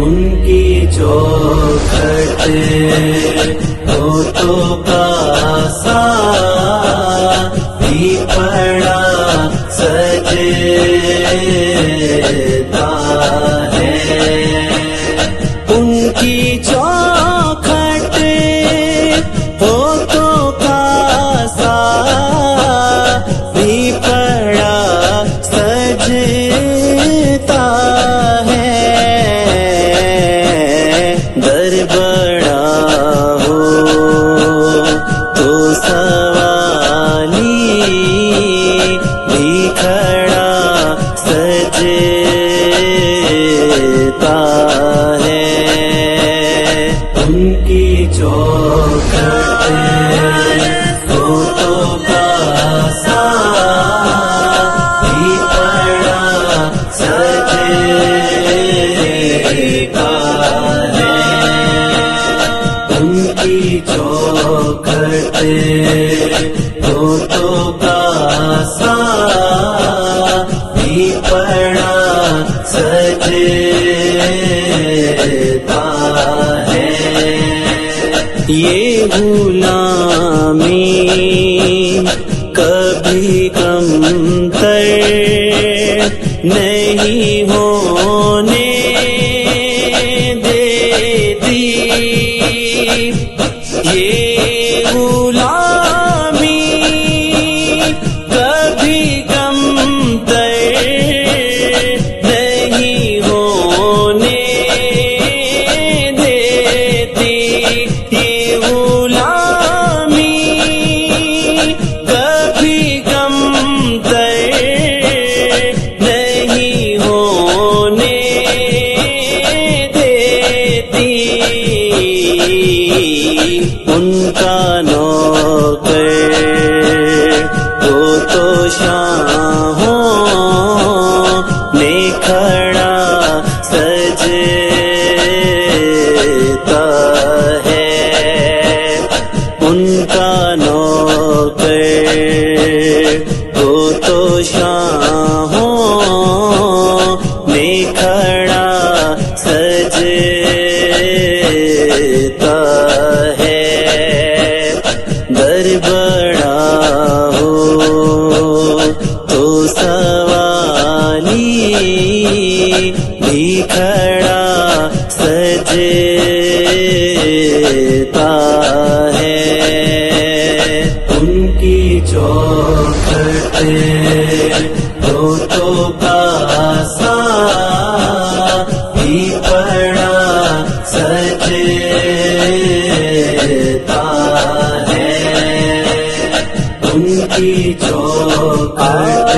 ان کی چوکھٹ ہوتوں کا سا بھی پڑا سجدہ ہے، ان کی چوکھٹ ہوتوں کا سا بھی پڑا سجدہ ہے، در بڑا ہو تو سوالی بھی کھڑا سجدہ ہے، ان کی چوکھٹ ہوتوں کا سا بھی پڑا سجدہ ہے، ان کی چوکھٹ ہوتوں کا سا بھی پڑا سجدہ ہے، یہ غلامی کبھی کم تر نہیں ہونے دیتی، یہ غلامی کبھی کم تر نہیں ہونے دیتی، یہ غلامی کبھی کم تر نہیں ہونے دیتی، ان کا نوکر وہ تو شاہوں نے کھڑا سجدہ ہے، ان کا نوکر وہ تو شاہوں نے کھڑا سجدہ ہے، در بڑا ہو تو سوالی بھی کھڑا سجدہ ہے، ان کی چوکھٹ ہوتوں کا سا بھی پڑا سجدہ ہے، ان کی چوکھٹ